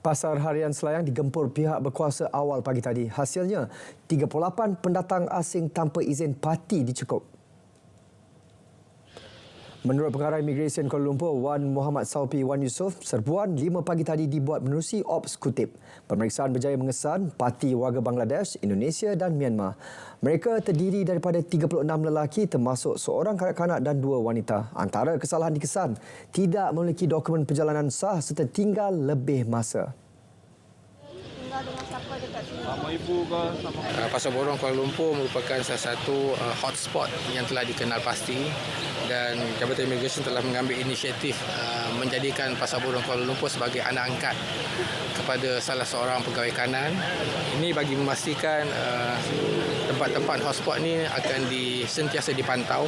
Pasar harian Selayang digempur pihak berkuasa awal pagi tadi. Hasilnya, 38 pendatang asing tanpa izin parti dicekup. Menurut Pengarah Imigresen Kuala Lumpur, Wan Muhammad Saupi Wan Yusof, serbuan 5 pagi tadi dibuat menerusi Ops Kutip. Pemeriksaan berjaya mengesan parti warga Bangladesh, Indonesia dan Myanmar. Mereka terdiri daripada 36 lelaki termasuk seorang kanak-kanak dan 2 wanita. Antara kesalahan dikesan, tidak memiliki dokumen perjalanan sah serta tinggal lebih masa. Pasar Borong Kuala Lumpur merupakan salah satu hotspot yang telah dikenal pasti dan Jabatan Imigresen telah mengambil inisiatif menjadikan Pasar Borong Kuala Lumpur sebagai anak angkat kepada salah seorang pegawai kanan. Ini bagi memastikan tempat-tempat hotspot ini akan sentiasa dipantau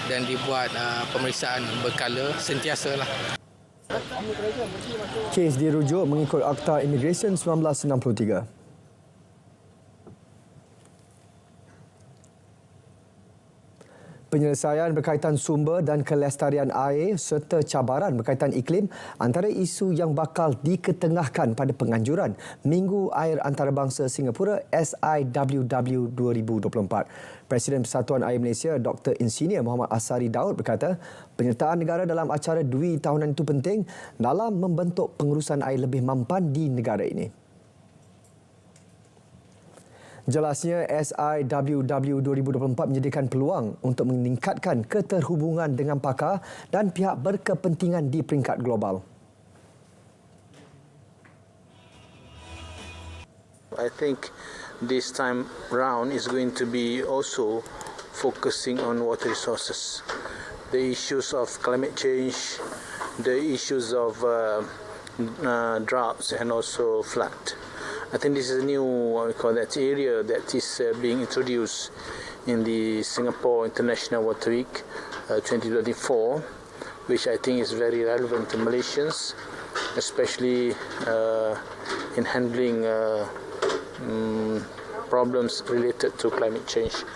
dan dibuat pemeriksaan berkala sentiasalah. Kes dirujuk mengikut Akta Imigresen 1963. Penyelesaian berkaitan sumber dan kelestarian air serta cabaran berkaitan iklim antara isu yang bakal diketengahkan pada penganjuran Minggu Air Antarabangsa Singapura SIWW 2024. Presiden Persatuan Air Malaysia Dr. Insinyur Muhammad Asari Daud berkata, penyertaan negara dalam acara Dwi tahunan itu penting dalam membentuk pengurusan air lebih mampan di negara ini. Jelasnya, SIWW 2024 menyediakan peluang untuk meningkatkan keterhubungan dengan pakar dan pihak berkepentingan di peringkat global. I think this time round is going to be also focusing on water resources. The issues of climate change, the issues of droughts and also flood. I think this is a new area that is being introduced in the Singapore International Water Week 2024, which I think is very relevant to Malaysians, especially in handling problems related to climate change.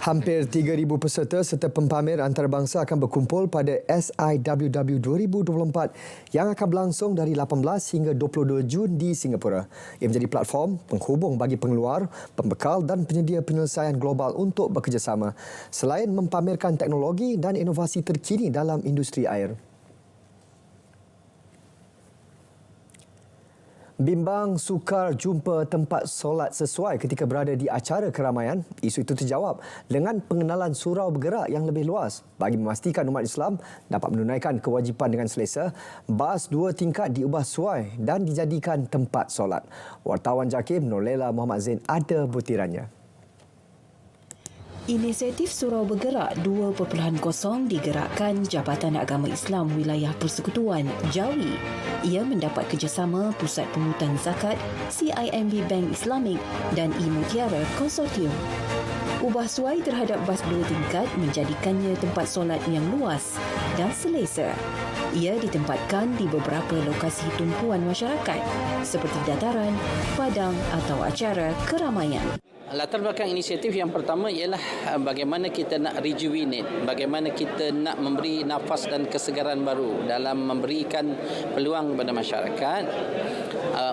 Hampir 3,000 peserta serta pempamer antarabangsa akan berkumpul pada SIWW 2024 yang akan berlangsung dari 18 hingga 22 Jun di Singapura. Ia menjadi platform penghubung bagi pengeluar, pembekal dan penyedia penyelesaian global untuk bekerjasama selain mempamerkan teknologi dan inovasi terkini dalam industri air. Bimbang sukar jumpa tempat solat sesuai ketika berada di acara keramaian. Isu itu terjawab dengan pengenalan surau bergerak yang lebih luas bagi memastikan umat Islam dapat menunaikan kewajipan dengan selesa. Bas 2 tingkat diubah sesuai dan dijadikan tempat solat. Wartawan JAKIM Norlela Muhammad Zain ada butirannya. Inisiatif Surau Bergerak 2.0 digerakkan Jabatan Agama Islam Wilayah Persekutuan Jawi. Ia mendapat kerjasama Pusat Pungutan Zakat, CIMB Bank Islamic dan E-Mutiara Konsortium. Ubah suai terhadap bas 2 tingkat menjadikannya tempat solat yang luas dan selesa. Ia ditempatkan di beberapa lokasi tumpuan masyarakat seperti dataran, padang atau acara keramaian. Latar belakang inisiatif yang pertama ialah bagaimana kita nak rejuvenate, bagaimana kita nak memberi nafas dan kesegaran baru dalam memberikan peluang kepada masyarakat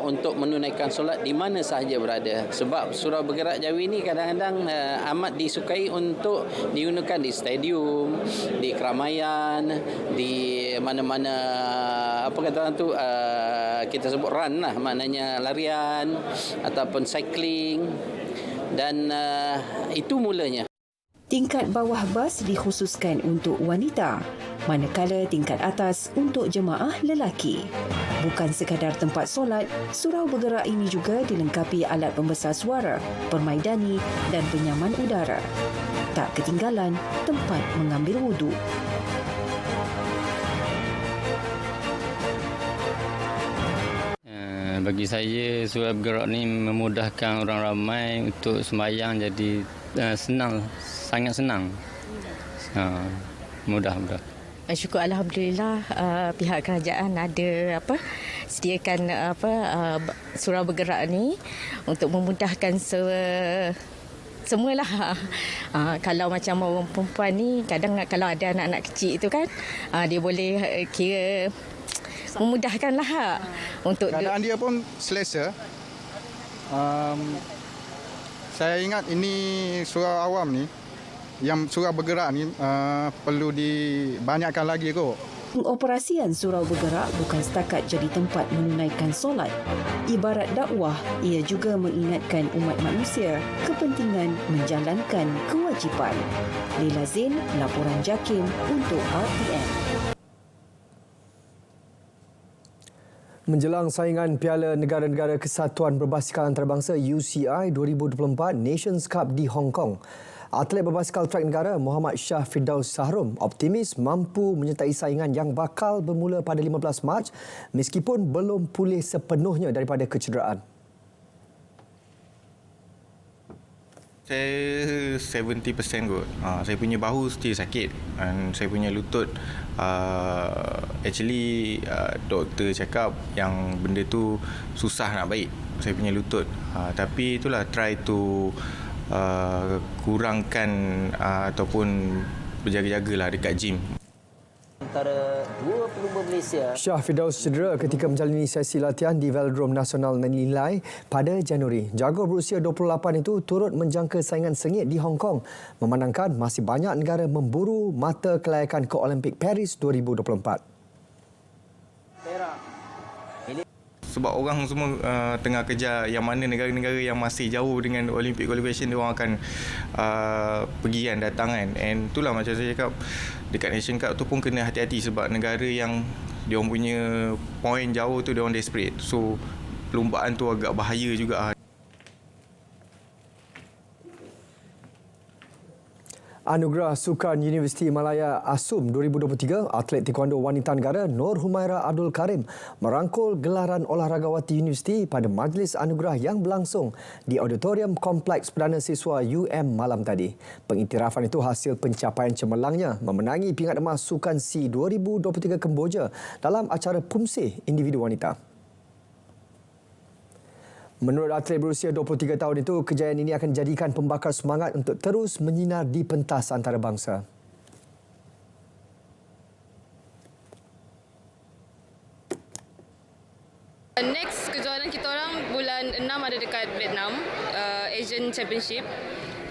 untuk menunaikan solat di mana sahaja berada. Sebab Surau Bergerak Jawi ini kadang-kadang amat disukai untuk digunakan di stadium, di keramaian, di mana-mana apa kata orang tu kita sebut run lah, maknanya larian ataupun cycling. Dan itu mulanya. Tingkat bawah bas dikhususkan untuk wanita, manakala tingkat atas untuk jemaah lelaki. Bukan sekadar tempat solat, surau bergerak ini juga dilengkapi alat pembesar suara, permaidani dan penyaman udara. Tak ketinggalan tempat mengambil wuduk. Bagi saya, surau bergerak ni memudahkan orang ramai untuk sembahyang, jadi senang, sangat senang. Mudah. Syukur Alhamdulillah pihak kerajaan ada sediakan surau bergerak ni untuk memudahkan semualah. Kalau macam orang perempuan ni, kadang kalau ada anak-anak kecil itu kan, dia boleh kira memudahkanlah untuk keadaan dia pun selesa. Saya ingat ini surau awam ni, yang surau bergerak ni perlu dibanyakkan lagi kot. Pengoperasian surau bergerak bukan setakat jadi tempat menunaikan solat. Ibarat dakwah, ia juga mengingatkan umat manusia kepentingan menjalankan kewajipan. Leila Zain, laporan JAKIM untuk RTM. Menjelang saingan Piala Negara-Negara Kesatuan Berbasikal Antarabangsa UCI 2024 Nations Cup di Hong Kong, atlet berbasikal trak negara Muhammad Shah Firdaus Sahrom optimis mampu menyertai saingan yang bakal bermula pada 15 Mac meskipun belum pulih sepenuhnya daripada kecederaan. Saya 70% kot. Saya punya bahu still sakit dan saya punya lutut doktor cakap yang benda tu susah nak baik. Saya punya lutut. Tapi itulah try to kurangkan ataupun berjaga-jagalah dekat gym. Antara dua pelumba Malaysia. Shah Firdaus cedera ketika menjalani sesi latihan di Velodrome Nasional Nilai pada Januari. Jago berusia 28 itu turut menjangka saingan sengit di Hong Kong memandangkan masih banyak negara memburu mata kelayakan ke Olimpik Paris 2024. Sebab orang semua tengah kejar yang mana negara-negara yang masih jauh dengan Olympic qualification, dia orang akan pergi kan, datang kan. And itulah macam saya cakap, dekat Nation Cup tu pun kena hati-hati sebab negara yang dia orang punya point jauh tu dia orang desperate. So perlumbaan tu agak bahaya juga. Anugerah Sukan Universiti Malaya ASUM 2023, atlet taekwondo wanita negara Nur Humaira Abdul Karim merangkul gelaran olahragawati universiti pada majlis anugerah yang berlangsung di Auditorium Kompleks Perdana Siswa UM malam tadi. Pengiktirafan itu hasil pencapaian cemerlangnya memenangi pingat emas Sukan SEA 2023 Kemboja dalam acara Pumseh individu wanita. Menurut atlet berusia 23 tahun itu, kejayaan ini akan jadikan pembakar semangat untuk terus menyinar di pentas antarabangsa. Next kejuaraan kita orang bulan 6 ada dekat Vietnam, Asian Championship.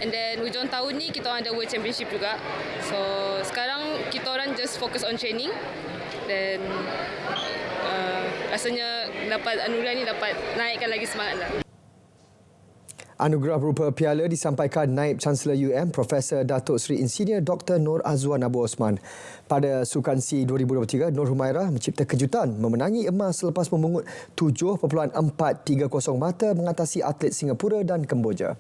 And then hujung tahun ni kita orang ada World Championship juga. So sekarang kita orang just focus on training. Dan rasanya dapat anugerah ni dapat naikkan lagi semangat lah. Anugerah berupa piala disampaikan Naib Chancellor UM Profesor Datuk Seri Insinyur Dr. Nur Azwan Abu Osman. Pada Sukan SEA 2023, Nur Humaira mencipta kejutan memenangi emas selepas memungut 7.430 mata mengatasi atlet Singapura dan Kemboja.